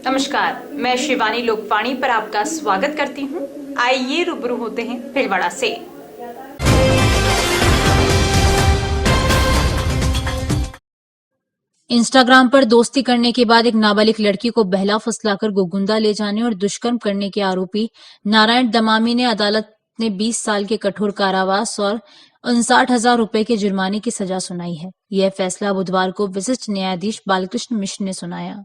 नमस्कार, मैं शिवानी लोकवाणी पर आपका स्वागत करती हूं। आइए रूबरू होते हैं भीलवाड़ा से। इंस्टाग्राम पर दोस्ती करने के बाद एक नाबालिग लड़की को बहला फुसलाकर गोगुंदा ले जाने और दुष्कर्म करने के आरोपी नारायण दमामी ने अदालत ने 20 साल के कठोर कारावास और 59,000 रुपए के जुर्माने की सजा सुनाई है। यह फैसला बुधवार को विशिष्ट न्यायाधीश बालकृष्ण मिश्र ने सुनाया।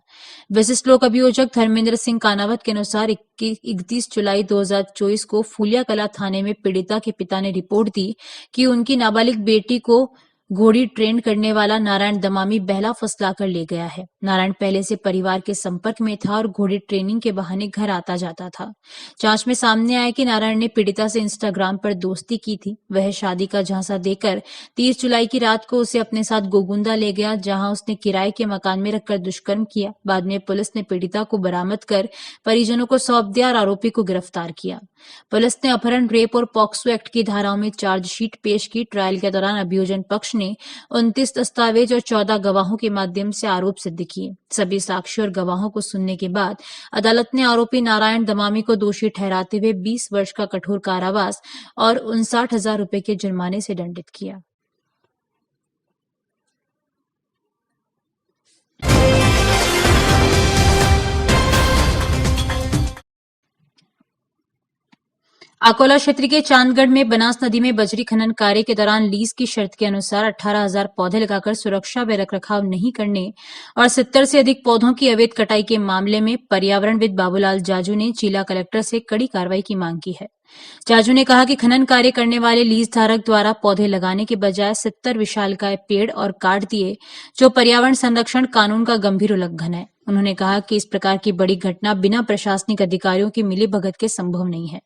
विशिष्ट लोक अभियोजक धर्मेंद्र सिंह कानावत के अनुसार 31 जुलाई 2024 को फूलिया कला थाने में पीड़िता के पिता ने रिपोर्ट दी कि उनकी नाबालिग बेटी को घोड़ी ट्रेन करने वाला नारायण दमामी बहला फुसलाकर ले गया है। नारायण पहले से परिवार के संपर्क में था और घोड़ी ट्रेनिंग के बहाने घर आता जाता था। जांच में सामने आया कि नारायण ने पीड़िता से इंस्टाग्राम पर दोस्ती की थी। वह शादी का झांसा देकर 30 जुलाई की रात को उसे अपने साथ गोगुंदा ले गया, जहां उसने किराए के मकान में रखकर दुष्कर्म किया। बाद में पुलिस ने पीड़िता को बरामद कर परिजनों को सौंप दिया और आरोपी को गिरफ्तार किया। पुलिस ने अपहरण, रेप और पॉक्सो एक्ट की धाराओं में चार्जशीट पेश की। ट्रायल के दौरान अभियोजन पक्ष ने 29 दस्तावेज और 14 गवाहों के माध्यम से आरोप सिद्ध किए। सभी साक्ष्य और गवाहों को सुनने के बाद अदालत ने आरोपी नारायण दमामी को दोषी ठहराते हुए 20 वर्ष का कठोर कारावास और 59,000 रुपए के जुर्माने से दंडित किया। अकोला क्षेत्र के चांदगढ़ में बनास नदी में बजरी खनन कार्य के दौरान लीज की शर्त के अनुसार 18,000 पौधे लगाकर सुरक्षा व रखरखाव नहीं करने और 70 से अधिक पौधों की अवैध कटाई के मामले में पर्यावरणविद बाबूलाल जाजू ने जिला कलेक्टर से कड़ी कार्रवाई की मांग की है। जाजू ने कहा कि खनन कार्य करने वाले लीज धारक द्वारा पौधे लगाने के बजाय 70 विशालकाय पेड़ और काट दिए, जो पर्यावरण संरक्षण कानून का गंभीर उल्लंघन है। उन्होंने कहा कि इस प्रकार की बड़ी घटना बिना प्रशासनिक अधिकारियों की मिलीभगत के संभव नहीं है।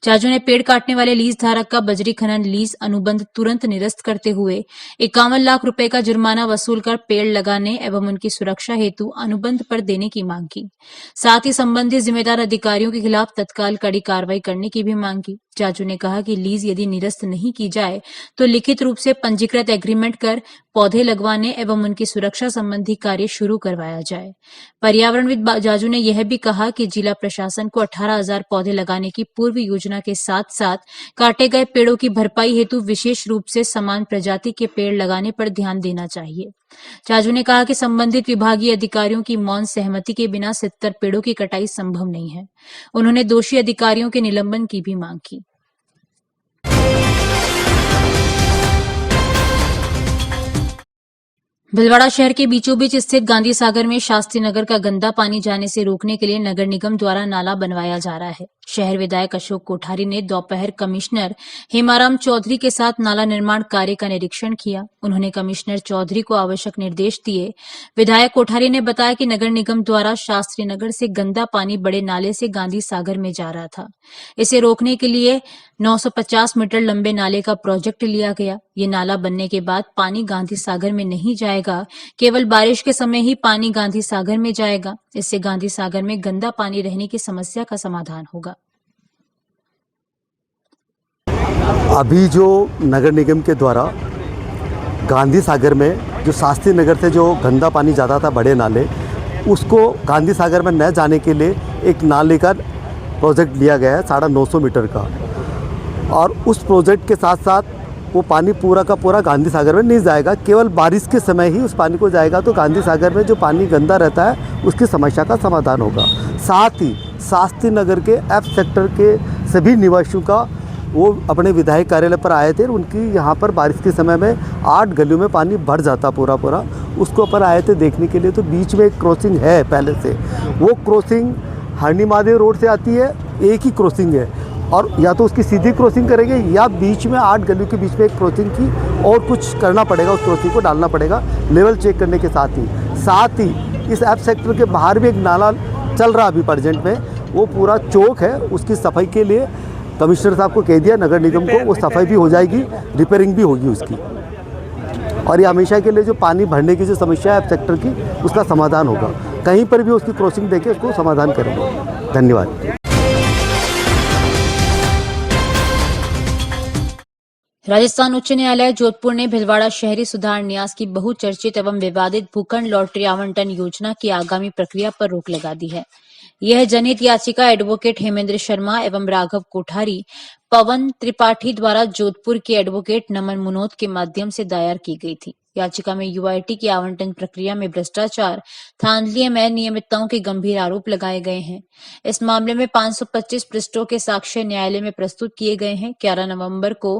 जाजू ने पेड़ काटने वाले लीज धारक का बजरी खनन लीज अनुबंध तुरंत निरस्त करते हुए 51 लाख रुपए का जुर्माना वसूल कर पेड़ लगाने एवं उनकी सुरक्षा हेतु अनुबंध पर देने की मांग की। साथ ही संबंधित जिम्मेदार अधिकारियों के खिलाफ तत्काल कड़ी कार्रवाई करने की भी मांग की। जाजू ने कहा कि लीज यदि निरस्त नहीं की जाए तो लिखित रूप से पंजीकृत एग्रीमेंट कर पौधे लगवाने एवं उनकी सुरक्षा संबंधी कार्य शुरू करवाया जाए। पर्यावरणविद जाजू ने यह भी कहा कि जिला प्रशासन को 18,000 पौधे लगाने की पूर्व योजना के साथ साथ काटे गए पेड़ों की भरपाई हेतु विशेष रूप से समान प्रजाति के पेड़ लगाने पर ध्यान देना चाहिए। जाजू ने कहा कि संबंधित विभागीय अधिकारियों की मौन सहमति के बिना 70 पेड़ों की कटाई संभव नहीं है। उन्होंने दोषी अधिकारियों के निलंबन की भी मांग की। भीलवाड़ा शहर के बीचों बीच स्थित गांधी सागर में शास्त्री नगर का गंदा पानी जाने से रोकने के लिए नगर निगम द्वारा नाला बनवाया जा रहा है। शहर विधायक अशोक कोठारी ने दोपहर कमिश्नर हेमाराम चौधरी के साथ नाला निर्माण कार्य का निरीक्षण किया। उन्होंने कमिश्नर चौधरी को आवश्यक निर्देश दिए। विधायक कोठारी ने बताया कि नगर निगम द्वारा शास्त्री नगर से गंदा पानी बड़े नाले से गांधी सागर में जा रहा था। इसे रोकने के लिए 950 मीटर लंबे नाले का प्रोजेक्ट लिया गया। ये नाला बनने के बाद पानी गांधी सागर में नहीं जाएगा, केवल बारिश के समय ही पानी गांधी सागर में जाएगा। इससे गांधी सागर में गंदा पानी रहने की समस्या का समाधान होगा। अभी जो नगर निगम के द्वारा गांधी सागर में जो शास्त्री नगर से जो गंदा पानी जाता था बड़े नाले, उसको गांधी सागर में न जाने के लिए एक नाले का प्रोजेक्ट लिया गया है 950 मीटर का। और उस प्रोजेक्ट के साथ साथ वो पानी पूरा का पूरा गांधी सागर में नहीं जाएगा, केवल बारिश के समय ही उस पानी को जाएगा। तो गांधी सागर में जो पानी गंदा रहता है उसकी समस्या का समाधान होगा। साथ ही शास्त्री नगर के एफ सेक्टर के सभी निवासियों का वो अपने विधायक कार्यालय पर आए थे। उनकी यहाँ पर बारिश के समय में 8 गलियों में पानी भर जाता पूरा, उसको ऊपर आए थे देखने के लिए। तो बीच में एक क्रॉसिंग है पहले से, वो क्रॉसिंग हरनी महादेव रोड से आती है, एक ही क्रॉसिंग है। और या तो उसकी सीधी क्रॉसिंग करेंगे या बीच में 8 गलियों के बीच में एक क्रॉसिंग की और कुछ करना पड़ेगा, उस क्रॉसिंग को डालना पड़ेगा लेवल चेक करने के साथ ही इस एफ सेक्टर के बाहर भी एक नाला चल रहा अभी प्रेजेंट में, वो पूरा चौक है, उसकी सफाई के लिए कमिश्नर साहब को कह दिया नगर निगम को, वो सफाई भी हो जाएगी, रिपेयरिंग भी होगी उसकी। और ये हमेशा के लिए जो पानी भरने की जो समस्या है एफ सेक्टर की, उसका समाधान होगा। कहीं पर भी उसकी क्रॉसिंग देके उसको समाधान करेंगे। धन्यवाद। राजस्थान उच्च न्यायालय जोधपुर ने भीलवाड़ा शहरी सुधार न्यास की बहुचर्चित एवं विवादित भूखंड लॉटरी आवंटन योजना की आगामी प्रक्रिया पर रोक लगा दी है। यह जनहित याचिका एडवोकेट हेमेंद्र शर्मा एवं राघव कोठारी, पवन त्रिपाठी द्वारा जोधपुर के एडवोकेट नमन मुनोत के माध्यम से दायर की गई थी। याचिका में यूआईटी की आवंटन प्रक्रिया में भ्रष्टाचार, धांधली में अनियमितताओं के गंभीर आरोप लगाए गए हैं। इस मामले में 525 पृष्ठों के साक्ष्य न्यायालय में प्रस्तुत किए गए हैं। 11 नवंबर को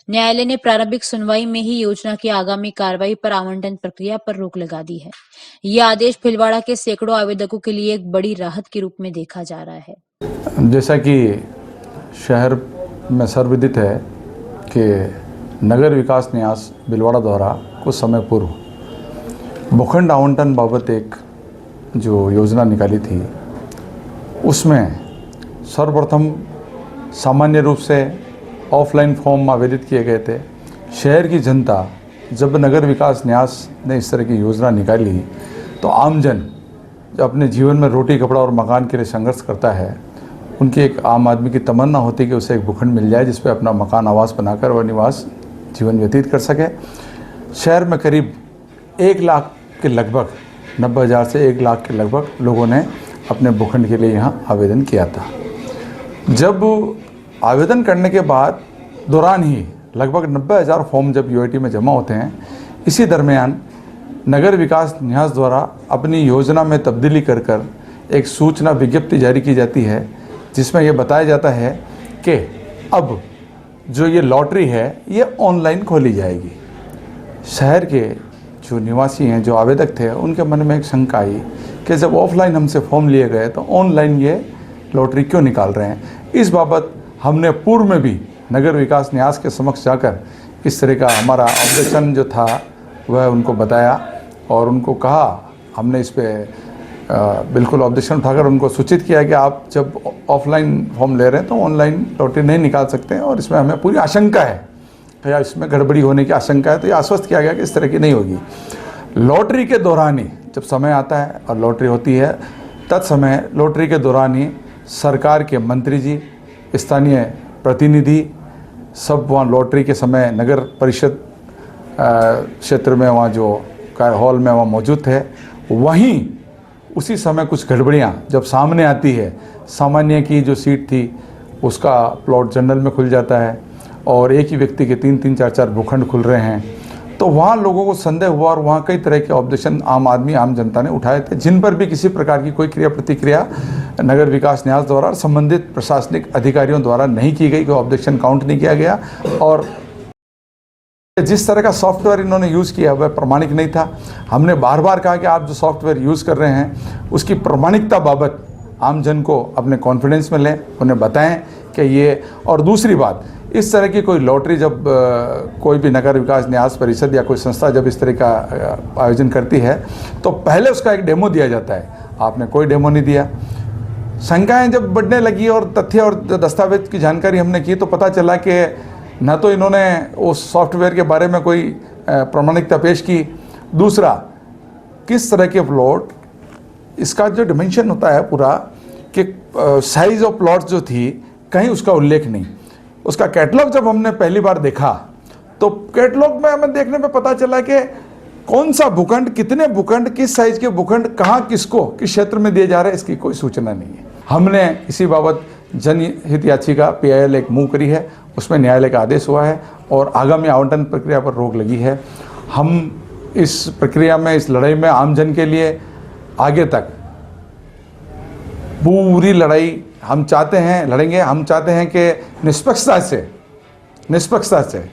न्यायालय ने प्रारंभिक सुनवाई में ही योजना की आगामी कार्रवाई पर आवंटन प्रक्रिया पर रोक लगा दी है। यह आदेश भीलवाड़ा के सैकड़ों आवेदकों के लिए एक बड़ी राहत के रूप में देखा जा रहा है। जैसा कि शहर में सर्वविदित है कि नगर विकास न्यास भीलवाड़ा द्वारा कुछ समय पूर्व भूखंड आवंटन बाबत एक जो योजना निकाली थी, उसमें सर्वप्रथम सामान्य रूप से ऑफलाइन फॉर्म आवेदित किए गए थे। शहर की जनता जब नगर विकास न्यास ने इस तरह की योजना निकाली तो आमजन जो अपने जीवन में रोटी कपड़ा और मकान के लिए संघर्ष करता है, उनकी एक आम आदमी की तमन्ना होती है कि उसे एक भूखंड मिल जाए जिस पे अपना मकान आवास बनाकर वह निवास जीवन व्यतीत कर सके। शहर में करीब 1 लाख के लगभग 90,000 से 1 लाख के लगभग लोगों ने अपने भूखंड के लिए यहाँ आवेदन किया था। जब आवेदन करने के बाद दौरान ही लगभग 90,000 फॉर्म जब यूआईटी में जमा होते हैं, इसी दरमियान नगर विकास न्यास द्वारा अपनी योजना में तब्दीली कर एक सूचना विज्ञप्ति जारी की जाती है, जिसमें यह बताया जाता है कि अब जो ये लॉटरी है ये ऑनलाइन खोली जाएगी। शहर के जो निवासी हैं, जो आवेदक थे, उनके मन में एक शंका आई कि जब ऑफलाइन हमसे फॉर्म लिए गए तो ऑनलाइन ये लॉटरी क्यों निकाल रहे हैं। इस बाबत हमने पूर्व में भी नगर विकास न्यास के समक्ष जाकर इस तरह का हमारा ऑब्जेक्शन जो था वह उनको बताया और उनको कहा, हमने इस पर बिल्कुल ऑब्जेक्शन उठाकर उनको सूचित किया कि आप जब ऑफलाइन फॉर्म ले रहे हैं तो ऑनलाइन लॉटरी नहीं निकाल सकते हैं और इसमें हमें पूरी आशंका है या इसमें गड़बड़ी होने की आशंका है। तो ये आश्वस्त किया गया कि इस तरह की नहीं होगी। लॉटरी के दौरान ही जब समय आता है और लॉटरी होती है, तत्समय लॉटरी के दौरान ही सरकार के मंत्री जी, स्थानीय प्रतिनिधि सब वहाँ लॉटरी के समय नगर परिषद क्षेत्र में वहाँ जो हॉल में वहाँ मौजूद थे। वहीं उसी समय कुछ गड़बड़ियाँ जब सामने आती है, सामान्य की जो सीट थी उसका प्लॉट जनरल में खुल जाता है और एक ही व्यक्ति के 3-3, 4-4 भूखंड खुल रहे हैं, तो वहाँ लोगों को संदेह हुआ और वहाँ कई तरह के ऑब्जेक्शन आम जनता ने उठाए थे, जिन पर भी किसी प्रकार की कोई क्रिया प्रतिक्रिया नगर विकास न्यास द्वारा और संबंधित प्रशासनिक अधिकारियों द्वारा नहीं की गई, कोई ऑब्जेक्शन काउंट नहीं किया गया। और जिस तरह का सॉफ्टवेयर इन्होंने यूज़ किया वह प्रमाणिक नहीं था। हमने बार बार कहा कि आप जो सॉफ्टवेयर यूज़ कर रहे हैं उसकी प्रमाणिकता बाबत आम जन को अपने कॉन्फिडेंस में लें, उन्हें बताएं कि ये। और दूसरी बात, इस तरह की कोई लॉटरी जब कोई भी नगर विकास न्यास परिषद या कोई संस्था जब इस तरह का आयोजन करती है तो पहले उसका एक डेमो दिया जाता है। आपने कोई डेमो नहीं दिया। शंकाएँ जब बढ़ने लगी और तथ्य और दस्तावेज की जानकारी हमने की तो पता चला कि न तो इन्होंने उस सॉफ्टवेयर के बारे में कोई प्रमाणिकता पेश की, दूसरा किस तरह के प्लॉट, इसका जो डिमेंशन होता है पूरा कि साइज ऑफ प्लॉट जो थी कहीं उसका उल्लेख नहीं। उसका कैटलॉग जब हमने पहली बार देखा तो कैटलॉग में हमें देखने में पता चला कि कौन सा भूखंड, कितने भूखंड, किस साइज के भूखंड कहाँ किसको किस क्षेत्र में दिए जा रहे हैं, इसकी कोई सूचना नहीं है। हमने इसी बाबत जनहित याचिका PIL एक मूव करी है, उसमें न्यायालय का आदेश हुआ है और आगामी आवंटन प्रक्रिया पर रोक लगी है। हम इस प्रक्रिया में, इस लड़ाई में आमजन के लिए आगे तक पूरी लड़ाई हम चाहते हैं, लड़ेंगे। हम चाहते हैं कि निष्पक्षता से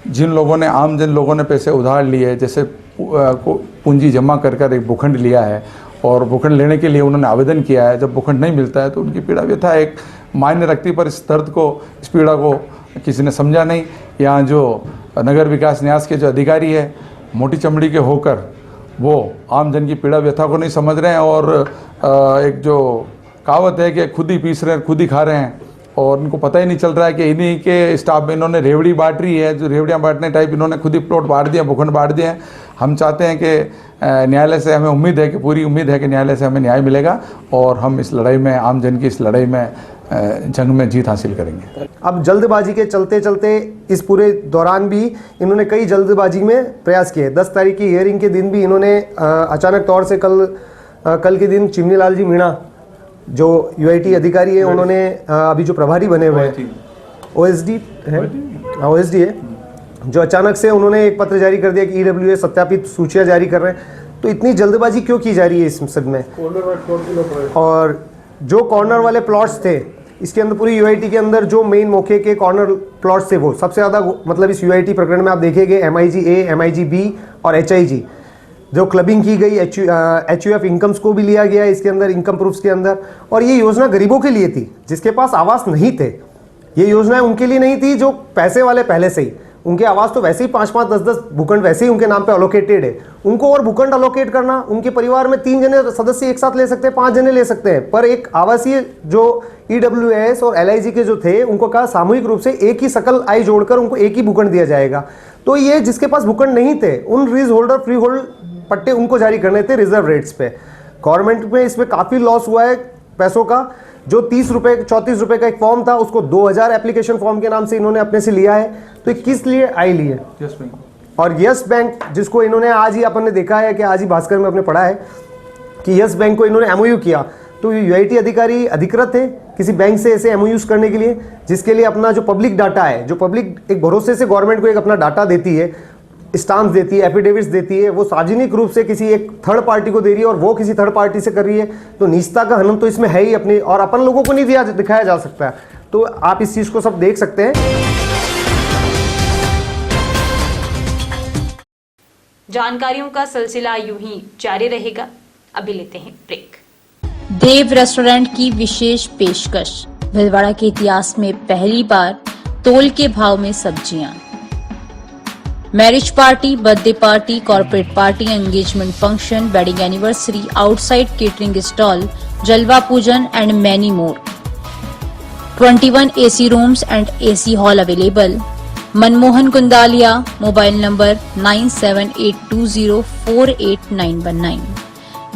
जिन लोगों ने, आमजन लोगों ने पैसे उधार लिए, जैसे पूंजी जमा कर एक भूखंड लिया है और भूखंड लेने के लिए उन्होंने आवेदन किया है, जब भूखंड नहीं मिलता है तो उनकी पीड़ा व्यथा एक मायने रखती, पर इस दर्द को, इस पीड़ा को किसी ने समझा नहीं। यहाँ जो नगर विकास न्यास के जो अधिकारी है, मोटी चमड़ी के होकर वो आम जन की पीड़ा व्यथा को नहीं समझ रहे हैं और एक जो कहावत है कि खुद ही पीस रहे हैं, खुद ही खा रहे हैं और उनको पता ही नहीं चल रहा है कि इन्हीं के स्टाफ में इन्होंने रेवड़ी बांट रही है, जो रेवड़ियाँ बांटने टाइप इन्होंने खुद ही प्लॉट बांट दिया, भूखंड बांट दिए हैं। हम चाहते हैं कि न्यायालय से हमें उम्मीद है कि, पूरी उम्मीद है कि न्यायालय से हमें न्याय मिलेगा और हम इस लड़ाई में, आम जन की इस लड़ाई में जंग में जीत हासिल करेंगे। अब जल्दबाजी के चलते चलते इस पूरे दौरान भी इन्होंने कई जल्दबाजी में प्रयास किए। 10 तारीख की हियरिंग के दिन भी इन्होंने अचानक तौर से कल के दिन चिमनी लाल जी मीणा जो यूआईटी अधिकारी है, उन्होंने अभी जो प्रभारी बने हुए हैं ओएसडी है, जो अचानक से उन्होंने एक पत्र जारी कर दिया कि ईडब्ल्यूए सत्यापित सूचियां जारी कर रहे हैं। तो इतनी जल्दबाजी क्यों की जा रही है इस सब में? और जो कॉर्नर वाले प्लॉट्स थे इसके अंदर, पूरी यूआईटी के अंदर जो मेन मौके के कॉर्नर प्लॉट्स थे वो सबसे ज़्यादा, मतलब इस यूआईटी प्रकरण में आप देखेंगे MIG A, MIG B और HIG जो क्लबिंग की गई, HUF इनकम्स को भी लिया गया इसके अंदर, इनकम प्रूफ्स के अंदर। और ये योजना गरीबों के लिए थी जिसके पास आवास नहीं थे। ये योजना उनके लिए नहीं थी जो पैसे वाले पहले से ही, उनके आवास तो वैसे ही 5-5, 10-10 भूखंड वैसे ही उनके नाम पे अलोकेटेड है। उनको और भूखंड अलोकेट करना, उनके परिवार में 3 जने सदस्य एक साथ ले सकते हैं, 5 जने ले सकते हैं, पर एक आवासीय जो EWS और LIG के जो थे उनको कहा सामूहिक रूप से एक ही सकल आय जोड़कर उनको एक ही भूखंड दिया जाएगा। तो ये जिसके पास भूखंड नहीं थे उन लीज होल्डर, फ्री होल्ड पट्टे उनको जारी करने थे रिजर्व रेट्स पे। गवर्नमेंट में इसमें काफ़ी लॉस हुआ है पैसों का। जो 30 रुपये 34 रुपये का एक फॉर्म था उसको 2000 एप्लीकेशन फॉर्म के नाम से इन्होंने अपने से लिया है। तो ये किस लिए आई ली है? Yes bank. और यस बैंक जिसको इन्होंने आज ही अपन ने देखा है कि आज ही भास्कर में अपने पढ़ा है कि यस बैंक को इन्होंने MOU किया। तो यूआईटी अधिकारी अधिकृत थे किसी बैंक से ऐसे MOUs करने के लिए, जिसके लिए अपना जो पब्लिक डाटा है, जो पब्लिक एक भरोसे से गवर्नमेंट को एक अपना डाटा देती है, स्टाम्प देती है, एफिडेविट्स देती है, वो सार्वजनिक रूप से किसी एक थर्ड पार्टी को दे रही है और वो किसी थर्ड पार्टी से कर रही है। तो निजता का हनन तो इसमें है ही अपनी, और अपन लोगों को नहीं दिखाया जा सकता है। तो आप इस चीज को सब देख सकते हैं। जानकारियों का सिलसिला यूं ही जारी रहेगा। अभी लेते हैं ब्रेक। देव रेस्टोरेंट की विशेष पेशकश। भीलवाड़ा के इतिहास में पहली बार तोल के भाव में सब्जियां। Marriage party, birthday party, corporate party, engagement function, wedding anniversary, outside catering stall, जलवा पूजन and many more. 21 AC rooms and AC hall available. Manmohan Kundalia, mobile number 9782048919।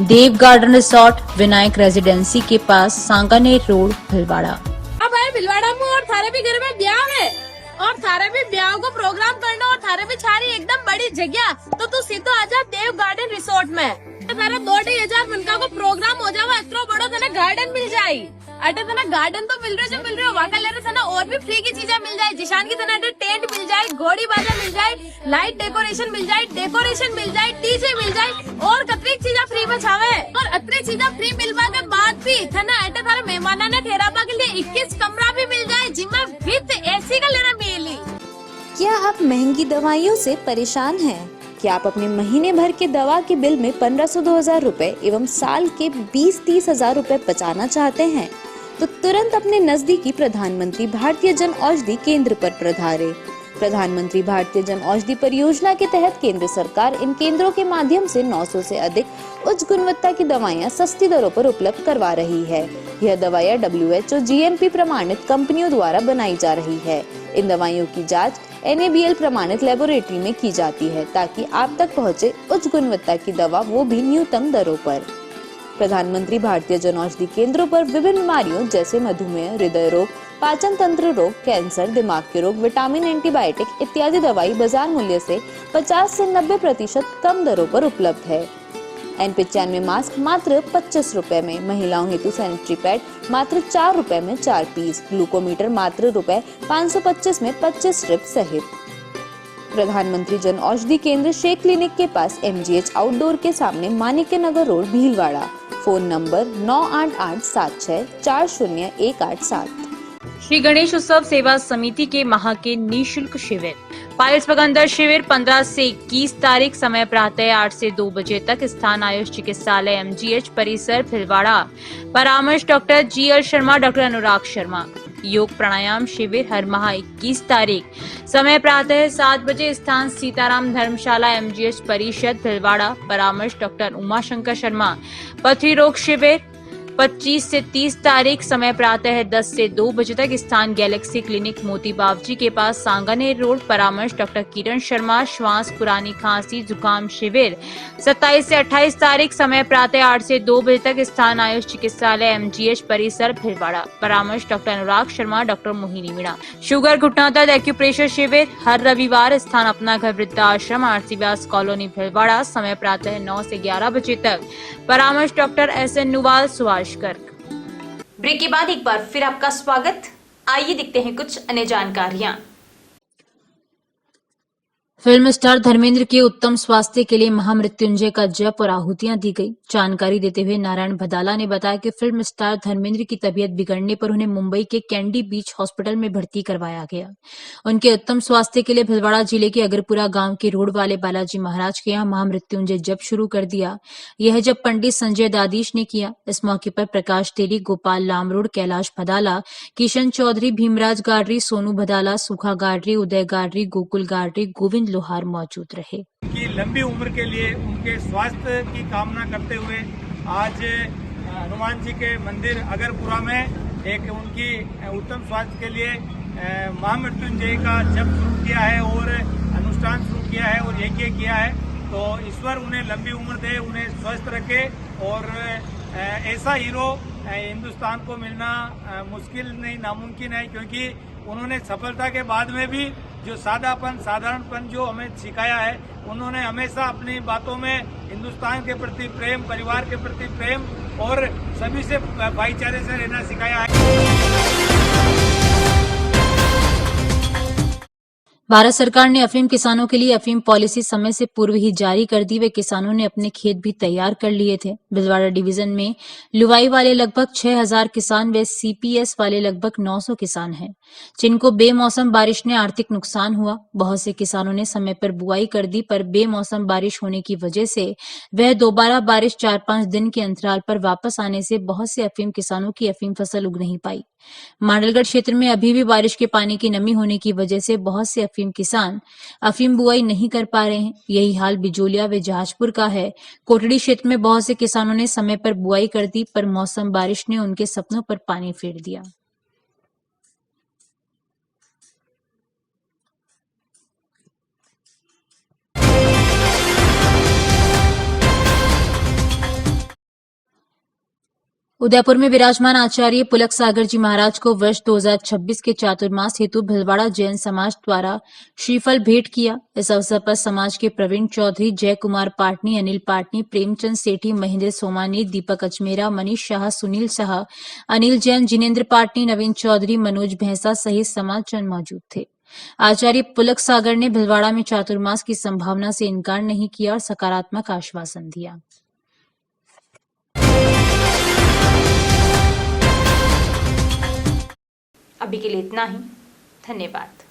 Dev garden resort, Vinayak residency के पास, सांगानेर रोड, भीलवाड़ा। अब आए भीलवाड़ा में और थारे भी घर में ब्याह है और थारे भी ब्याह को प्रोग्राम करना और थारे भी छारी एकदम बड़ी जगह, तो तू सीधो आजा देव गार्डन रिसोर्ट में। थारा 2-2,000 मनका को प्रोग्राम हो जावा, इतना बड़ा तना गार्डन मिल जाये। अटे तना गार्डन तो मिल रहे जो मिल रहे हो, वहाँ ले रहे तना और भी फ्री की चीजें मिल जाए। जिशान की तना टेंट मिल जाए, घोड़ी बाजा मिल जाए, लाइट डेकोरेशन मिल जाए, डीजे मिल जाए और कतरी चीजें फ्री में छावे। और अतरी चीजें फ्री मिलवा के बाद भी तना अटे थारे मेहमाना ने ठहरावा के लिए 21 कमरा भी मिल जाए, जिसमें विद AC का लेना मिली। क्या आप महंगी दवाइयों से परेशान हैं? क्या आप अपने महीने भर के दवा के बिल में 1500-2000 रुपए एवं साल के 20-30 हजार रुपए बचाना चाहते हैं? तो तुरंत अपने नजदीकी प्रधानमंत्री भारतीय जन औषधि केंद्र पर पधारें। प्रधानमंत्री भारतीय जन औषधि परियोजना के तहत केंद्र सरकार इन केंद्रों के माध्यम से 900 से अधिक उच्च गुणवत्ता की दवाइयां सस्ती दरों पर उपलब्ध करवा रही है। यह दवाइयां WHO GMP प्रमाणित कंपनियों द्वारा बनाई जा रही है। इन दवाइयों की जांच NABL प्रमाणित लेबोरेटरी में की जाती है ताकि आप तक पहुंचे उच्च गुणवत्ता की दवा, वो भी न्यूनतम दरों पर। प्रधानमंत्री भारतीय जन औषधि केंद्रों पर विभिन्न बीमारियों जैसे मधुमेह, हृदय रोग, पाचन तंत्र रोग, कैंसर, दिमाग के रोग, विटामिन, एंटीबायोटिक इत्यादि दवाई बाजार मूल्य से 50 से 90% कम दरों पर उपलब्ध है। N95 मास्क मात्र 25 रुपए में, महिलाओं हेतु सैनिटरी पैड मात्र 4 रुपए में 4 पीस, ग्लूकोमीटर मात्र ₹525 में 25 स्ट्रिप सहित। प्रधानमंत्री जन औषधि केंद्र शेख क्लिनिक के पास MGH आउटडोर के सामने, Manikya Nagar road, Bhilwara. Phone number 9887640187। Shri Ganesh Utsav Seva समिति के माह के निःशुल्क शिविर। पायल्स बगंदर शिविर 15 से 21 तारीख, समय प्रातः 8 से 2 बजे तक। स्थान आयुष चिकित्सालय MGH परिसर, भीलवाड़ा। परामर्श doctor GL Sharma, doctor Anurag Sharma. योग प्राणायाम शिविर हर माह 21 तारीख, समय प्रातः 7 बजे। स्थान सीताराम धर्मशाला MGH परिषद, भीलवाड़ा। परामर्श डॉक्टर उमा शंकर शर्मा। पथरी रोग शिविर 25 से 30 तारीख समय प्रातः 10 से 2 बजे तक स्थान गैलेक्सी क्लिनिक मोती बावजी के पास सांगानेर रोड। परामर्श डॉक्टर किरण शर्मा। श्वास पुरानी खांसी जुकाम शिविर 27 से 28 तारीख समय प्रातः 8 से 2 बजे तक स्थान आयुष चिकित्सालय MGH परिसर भिलवाड़ा। परामर्श doctor Anurag Sharma doctor Mohini Meena. Sugar घुटना दर्द एक्यूप्रेशर शिविर हर रविवार। स्थान अपना घर वृद्धाश्रम RC व्यास कॉलोनी भिलवाड़ा। समय प्रातः 9 से 11 बजे तक। परामर्श doctor SN Nuwal Subhash Garg. Break के बाद एक बार फिर आपका स्वागत। आइए देखते हैं कुछ अन्य जानकारियां। फिल्म स्टार धर्मेंद्र के उत्तम स्वास्थ्य के लिए महामृत्युंजय का जप और आहुतियां दी गई। जानकारी देते हुए नारायण भदाला ने बताया कि फिल्म स्टार धर्मेंद्र की तबीयत बिगड़ने पर उन्हें मुंबई के कैंडी बीच हॉस्पिटल में भर्ती करवाया गया। उनके उत्तम स्वास्थ्य के लिए भिलवाड़ा जिले के अगरपुरा गांव के रोड वाले बालाजी महाराज के यहाँ महामृत्युंजय जप शुरू कर दिया। यह जप पंडित संजय दादीश ने किया। इस मौके पर प्रकाश तेली, गोपाल लामरोड, कैलाश भदाला, किशन चौधरी, भीमराज गाडरी, सोनू भदाला, सुखा गाडरी, उदय गाडरी, गोकुल गाडरी, गोविंद लोहार मौजूद रहे। उनकी लंबी उम्र के लिए उनके स्वास्थ्य की कामना करते हुए आज हनुमान जी के मंदिर अगरपुरा में एक उनकी उत्तम स्वास्थ्य के लिए महामृत्युंजय का जप शुरू किया है और अनुष्ठान शुरू किया है और यज्ञ किया है। तो ईश्वर उन्हें लंबी उम्र दे, उन्हें स्वस्थ रखे और ऐसा हीरो हिंदुस्तान को मिलना मुश्किल नहीं, नामुमकिन है, क्योंकि उन्होंने सफलता के बाद में भी जो साधारणपन जो हमें सिखाया है, उन्होंने हमेशा अपनी बातों में हिंदुस्तान के प्रति प्रेम, परिवार के प्रति प्रेम और सभी से भाईचारे से रहना सिखाया है। भारत सरकार ने अफीम किसानों के लिए अफीम पॉलिसी समय से पूर्व ही जारी कर दी। वे किसानों ने अपने खेत भी तैयार कर लिए थे। भिलवाड़ा डिवीजन में लुवाई वाले लगभग 6000 किसान व CPS वाले लगभग 900 किसान हैं, जिनको बेमौसम बारिश ने आर्थिक नुकसान हुआ। बहुत से किसानों ने समय पर बुआई कर दी, पर बेमौसम बारिश होने की वजह से वह दोबारा बारिश 4-5 दिन के अंतराल पर वापस आने से बहुत से अफीम किसानों की अफीम फसल उग नहीं पाई। मांडलगढ़ क्षेत्र में अभी भी बारिश के पानी की नमी होने की वजह से बहुत से अफीम किसान अफीम बुआई नहीं कर पा रहे हैं। यही हाल बिजोलिया व जहाजपुर का है। कोटड़ी क्षेत्र में बहुत से किसानों ने समय पर बुआई कर दी, पर मौसम बारिश ने उनके सपनों पर पानी फेर दिया। उदयपुर में विराजमान आचार्य पुलक सागर जी महाराज को वर्ष 2026 के चातुर्मास हेतु भिलवाड़ा जैन समाज द्वारा श्रीफल भेंट किया। इस अवसर पर समाज के प्रवीण चौधरी, जय कुमार पाटनी, अनिल पाटनी, प्रेमचंद सेठी, महेंद्र सोमानी, दीपक अजमेरा, मनीष शाह, सुनील शाह, अनिल जैन, जिनेन्द्र पाटनी, नवीन चौधरी, मनोज भैंसा सहित समाजजन मौजूद थे। आचार्य पुलक सागर ने भिलवाड़ा में चातुर्मास की संभावना से इनकार नहीं किया और सकारात्मक आश्वासन दिया। अभी के लिए इतना ही। धन्यवाद।